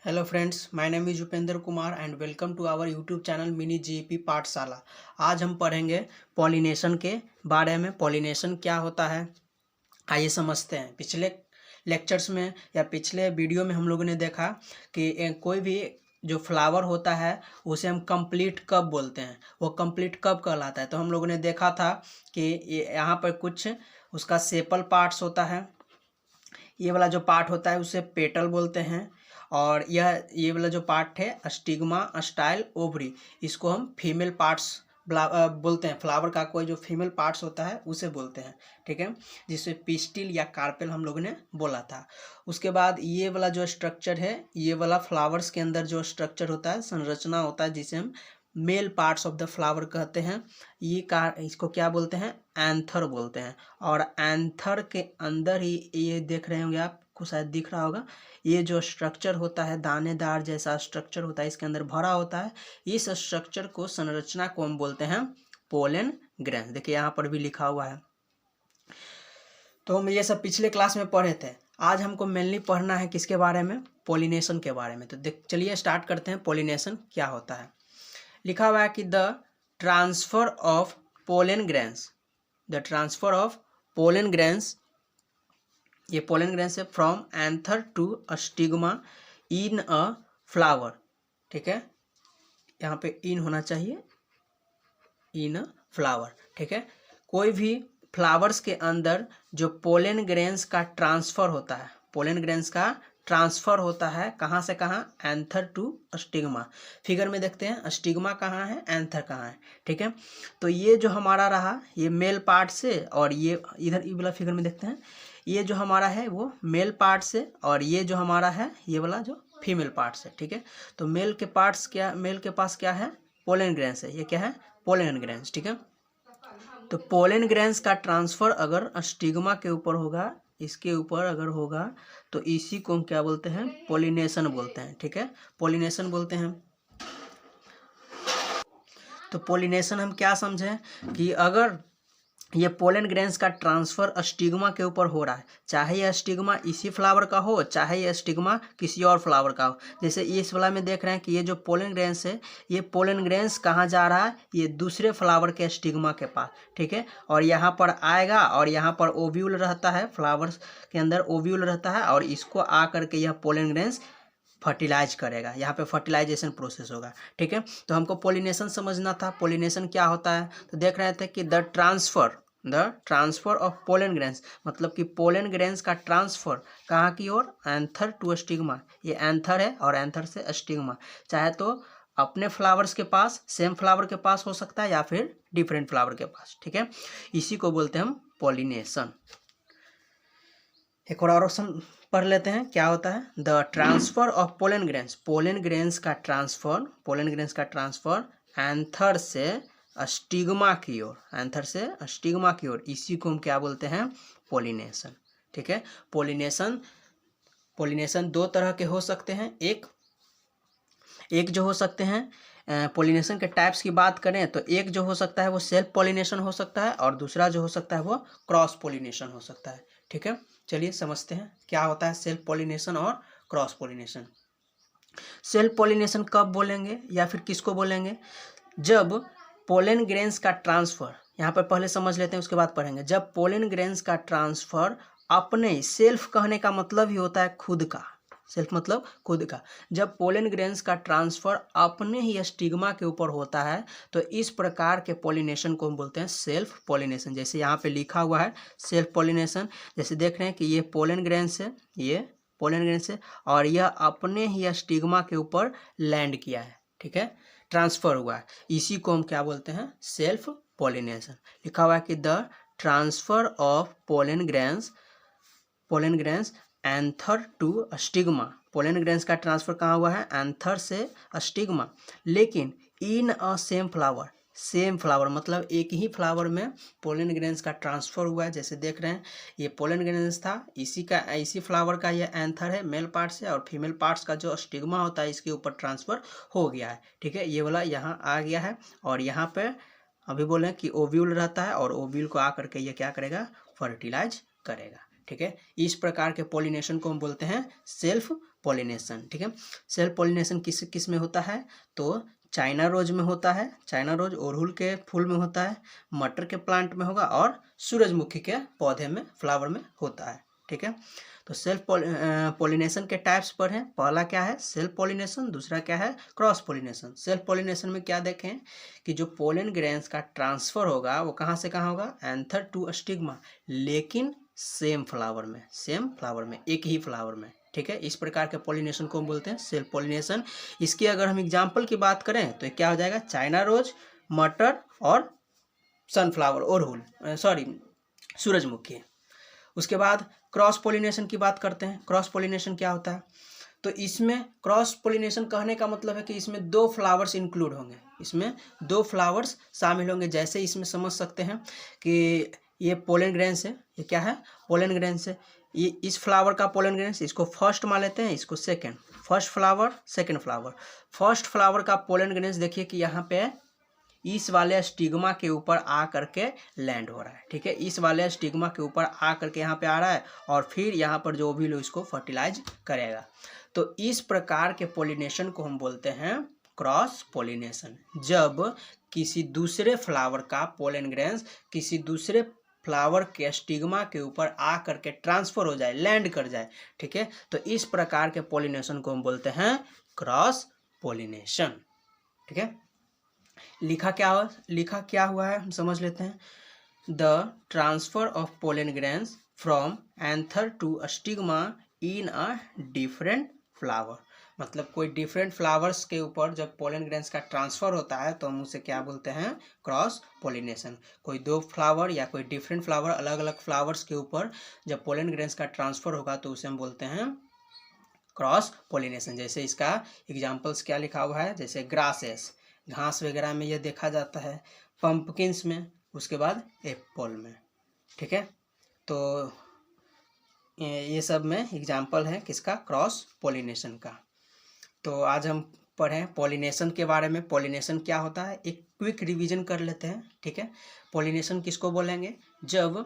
Hello friends, my name is Upendra Kumar and welcome to our YouTube channel mini GP Pathshala. आज हम पढ़ेंगे pollination के बारे में। पॉलिनेशन क्या होता है आइए समझते हैं। पिछले लेक्चर्स में या पिछले वीडियो में हम लोगों ने देखा कि कोई भी जो फ्लावर होता है उसे हम कंप्लीट कब बोलते हैं, वो कंप्लीट कब कहलाता है। तो हम लोगों ने देखा था कि यहाँ पर कुछ उसका सेपल पार्ट्स होता है। ये वाला जो पार्ट होता है उसे पेटल बोलते हैं, और ये वाला जो पार्ट है स्टिग्मा, स्टाइल, ओवरी, इसको हम फीमेल पार्ट्स बोलते हैं। फ्लावर का कोई जो फीमेल पार्ट्स होता है उसे बोलते हैं, ठीक है, जिसे पिस्टिल या कार्पेल हम लोगों ने बोला था। उसके बाद ये वाला जो स्ट्रक्चर है, ये वाला फ्लावर्स के अंदर जो स्ट्रक्चर होता है, संरचना होता है, जिसे हम male parts of the flower कहते हैं। इसको क्या बोलते हैं, एंथर बोलते हैं। और एंथर के अंदर ही ये देख रहे होंगे, आपको शायद दिख रहा होगा, ये जो स्ट्रक्चर होता है, दानेदार जैसा स्ट्रक्चर होता है, इसके अंदर भरा होता है। इस स्ट्रक्चर को, संरचना को हम बोलते हैं पोलन ग्रेन्स। देखिए यहाँ पर भी लिखा हुआ है। तो हम ये सब पिछले क्लास में पढ़े थे। आज हमको मेनली पढ़ना है किसके बारे में, पॉलिनेशन के बारे में। तो चलिए स्टार्ट करते हैं। पॉलिनेशन क्या होता है। लिखा हुआ है कि the transfer of pollen grains, the transfer of pollen grains, ये पोलन ग्रेन्स है, from anther to stigma in a flower, ठीक है, यहाँ पे इन होना चाहिए, इन अ फ्लावर, ठीक है। कोई भी फ्लावर्स के अंदर जो पोलन ग्रेन्स का ट्रांसफर होता है, पोलन ग्रेन्स का ट्रांसफर होता है, कहाँ से कहाँ, एंथर टू स्टिग्मा। फिगर में देखते हैं स्टिग्मा कहाँ है, एंथर कहाँ है, ठीक है। तो ये जो हमारा रहा, ये मेल पार्ट से, और ये इधर ये वाला फिगर में देखते हैं, ये जो हमारा है वो मेल पार्ट से, और ये जो हमारा है ये वाला जो फीमेल पार्ट से, ठीक है। तो मेल के पास क्या है, पोलन ग्रेन्स है। ये क्या है, पोलन ग्रेन्स, ठीक है। तो पोलन ग्रेन्स का ट्रांसफर अगर स्टिग्मा के ऊपर होगा, इसके ऊपर अगर होगा, तो इसी को हम क्या बोलते हैं, पॉलिनेशन बोलते हैं, ठीक है, पॉलिनेशन बोलते हैं। तो पॉलिनेशन हम क्या समझें कि अगर ये पोलन ग्रेन्स का ट्रांसफर स्टिग्मा के ऊपर हो रहा है, चाहे यह स्टिग्मा इसी फ्लावर का हो, चाहे यह स्टिग्मा किसी और फ्लावर का हो। जैसे इस वाला में देख रहे हैं कि ये जो पोलन ग्रेन्स है, ये पोलन ग्रेन्स कहाँ जा रहा है, ये दूसरे फ्लावर के स्टिग्मा के पास, ठीक है। और यहाँ पर आएगा, और यहाँ पर ओव्यूल रहता है, फ्लावर्स के अंदर ओव्यूल रहता है, और इसको आ करके यह पोलन ग्रेन्स फर्टिलाइज करेगा। यहाँ पे फर्टिलाइजेशन प्रोसेस होगा, ठीक है। तो हमको पॉलिनेशन समझना था। पॉलिनेशन क्या होता है, तो देख रहे थे कि the transfer of pollen grains, मतलब कि पोलन ग्रेन्स का ट्रांसफर कहाँ की ओर, एंथर टू स्टिग्मा। ये एंथर है और एंथर से स्टिग्मा, चाहे तो अपने फ्लावर्स के पास, सेम फ्लावर के पास हो सकता है, या फिर डिफरेंट फ्लावर के पास, ठीक है। इसी को बोलते हैं हम पॉलिनेशन। एक और ऑप्शन पढ़ लेते हैं, क्या होता है, the transfer of pollen grains, pollen grains का ट्रांसफर एंथर से स्टिग्मा की ओर, एंथर से स्टिग्मा की ओर, इसी को हम क्या बोलते हैं, पॉलिनेशन, ठीक है। पॉलिनेशन दो तरह के हो सकते हैं। एक जो हो सकते हैं, पॉलिनेशन के टाइप्स की बात करें तो एक जो हो सकता है वो सेल्फ पॉलिनेशन हो सकता है, और दूसरा जो हो सकता है वो क्रॉस पॉलिनेशन हो सकता है, ठीक है। चलिए समझते हैं क्या होता है सेल्फ पॉलिनेशन और क्रॉस पॉलिनेशन। सेल्फ पॉलिनेशन कब बोलेंगे या फिर किसको बोलेंगे, जब पोलन ग्रेन्स का ट्रांसफर, यहाँ पर पहले समझ लेते हैं उसके बाद पढ़ेंगे। जब पोलन ग्रेन्स का ट्रांसफर अपने, सेल्फ कहने का मतलब ही होता है खुद का, सेल्फ मतलब खुद का, जब पोलन ग्रेन्स का ट्रांसफर अपने ही स्टिग्मा के ऊपर होता है, तो इस प्रकार के पॉलिनेशन को हम बोलते हैं सेल्फ पॉलिनेशन। जैसे यहाँ पे लिखा हुआ है सेल्फ पॉलिनेशन, जैसे देख रहे हैं कि ये पोलन ग्रेन्स है, ये पोलन ग्रेन्स है, और यह अपने ही स्टिग्मा के ऊपर लैंड किया है, ठीक है, ट्रांसफर हुआ है। इसी को हम क्या बोलते हैं, सेल्फ पॉलिनेशन। लिखा हुआ है कि the transfer of pollen grains anther to stigma, pollen grains का ट्रांसफर कहाँ हुआ है, एंथर से स्टिग्मा, लेकिन इन अ सेम फ्लावर मतलब एक ही फ्लावर में पोलन ग्रेन्स का ट्रांसफर हुआ है। जैसे देख रहे हैं ये पोलन ग्रेन्स था, इसी फ्लावर का ये एंथर है मेल पार्ट से, और फीमेल पार्ट्स का जो स्टिग्मा होता है इसके ऊपर ट्रांसफर हो गया है, ठीक है। ये वाला यहाँ आ गया है, और यहाँ पे अभी बोले कि ओव्यूल रहता है, और ओव्यूल को आ करके ये क्या करेगा, फर्टिलाइज करेगा, ठीक है। इस प्रकार के पॉलिनेशन को हम बोलते हैं सेल्फ पॉलिनेशन, ठीक है। सेल्फ पॉलिनेशन किस किस में होता है, तो चाइना रोज में होता है, चाइना रोज अड़हुल के फूल में होता है, मटर के प्लांट में होगा और सूरजमुखी के पौधे में, फ्लावर में होता है, ठीक है। तो सेल्फ पॉलिनेशन के टाइप्स पर हैं, पहला क्या है सेल्फ पॉलिनेशन, दूसरा क्या है क्रॉस पॉलिनेशन। सेल्फ पॉलिनेशन में क्या देखें कि जो पोलन ग्रेन्स का ट्रांसफर होगा वो कहाँ से कहाँ होगा, एंथर टू स्टिग्मा, लेकिन सेम फ्लावर में, सेम फ्लावर में, एक ही फ्लावर में, ठीक है। इस प्रकार के पॉलिनेशन को हम बोलते हैं सेल्फ पॉलिनेशन। इसकी अगर हम एग्जाम्पल की बात करें तो क्या हो जाएगा, चाइना रोज, मटर और सनफ्लावर, अड़हुल, सॉरी सूरजमुखी। उसके बाद क्रॉस पॉलिनेशन की बात करते हैं। क्रॉस पॉलिनेशन क्या होता है, तो इसमें क्रॉस पॉलिनेशन कहने का मतलब है कि इसमें 2 फ्लावर्स इंक्लूड होंगे, इसमें 2 फ्लावर्स शामिल होंगे। जैसे इसमें समझ सकते हैं कि ये पोलन ग्रेन्स है, ये क्या है पोलन ग्रेन्स है, ये इस फ्लावर का पोलन ग्रेन्स, इसको फर्स्ट मान लेते हैं, इसको second, first flower second flower. First flower का पोलन ग्रेन्स देखिए कि यहाँ पे इस वाले स्टिग्मा के ऊपर आ करके लैंड हो रहा है, ठीक है। इस वाले स्टिग्मा के ऊपर आ करके यहाँ पे आ रहा है और फिर यहाँ पर जो भी लोग इसको फर्टिलाइज करेगा। तो इस प्रकार के पॉलिनेशन को हम बोलते हैं क्रॉस पॉलिनेशन। जब किसी दूसरे फ्लावर का पोलन ग्रेन्स किसी दूसरे फ्लावर के स्टिग्मा के ऊपर आ करके ट्रांसफर हो जाए, लैंड कर जाए, ठीक है। तो इस प्रकार के पॉलिनेशन को हम बोलते हैं क्रॉस पॉलिनेशन, ठीक है। लिखा क्या हुआ है हम समझ लेते हैं। The transfer of pollen grains from anther to stigma in a different flower, मतलब कोई डिफरेंट फ्लावर्स के ऊपर जब पोलन ग्रेन्स का ट्रांसफर होता है तो हम उसे क्या बोलते हैं क्रॉस पॉलिनेशन। कोई 2 फ्लावर या कोई डिफरेंट फ्लावर, अलग अलग फ्लावर्स के ऊपर जब पोलन ग्रेन्स का ट्रांसफर होगा तो उसे हम बोलते हैं क्रॉस पॉलिनेशन। जैसे इसका एग्जाम्पल्स क्या लिखा हुआ है, जैसे ग्रासेस, घास वगैरह में यह देखा जाता है, पंपकिन्स में, उसके बाद एप्पल में, ठीक है। तो ये सब में एग्जाम्पल है किसका, क्रॉस पॉलिनेशन का। तो आज हम पढ़ें पॉलिनेशन के बारे में। पॉलिनेशन क्या होता है एक क्विक रिवीजन कर लेते हैं, ठीक है। पॉलिनेशन किसको बोलेंगे, जब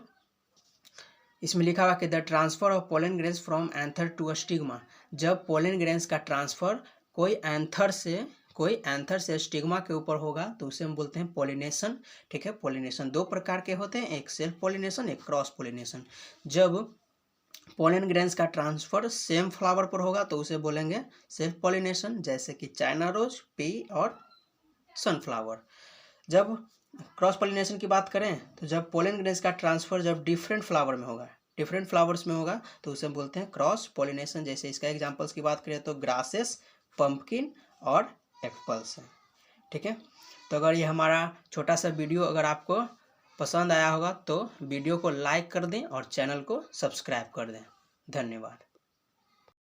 इसमें लिखा हुआ कि the transfer of pollen grains from anther to stigma, जब पोलन ग्रेन्स का ट्रांसफर कोई एंथर से स्टिग्मा के ऊपर होगा तो उसे हम बोलते हैं पॉलिनेशन, ठीक है। पॉलिनेशन 2 प्रकार के होते हैं, एक सेल्फ पॉलिनेशन, एक क्रॉस पॉलिनेशन। जब पोलन ग्रेन्स का ट्रांसफर सेम फ्लावर पर होगा तो उसे बोलेंगे सेल्फ पॉलिनेशन, जैसे कि चाइना रोज, पी और सनफ्लावर। जब क्रॉस पॉलिनेशन की बात करें तो जब पोलन ग्रेन्स का ट्रांसफर जब डिफरेंट फ्लावर में होगा, डिफरेंट फ्लावर्स में होगा तो उसे बोलते हैं क्रॉस पॉलिनेशन। जैसे इसका एग्जांपल्स की बात करें तो ग्रासेस, पंपकिन और एप्पल्स हैं, ठीक है। तो अगर ये हमारा छोटा सा वीडियो अगर आपको पसंद आया होगा तो वीडियो को लाइक कर दें और चैनल को सब्सक्राइब कर दें। धन्यवाद।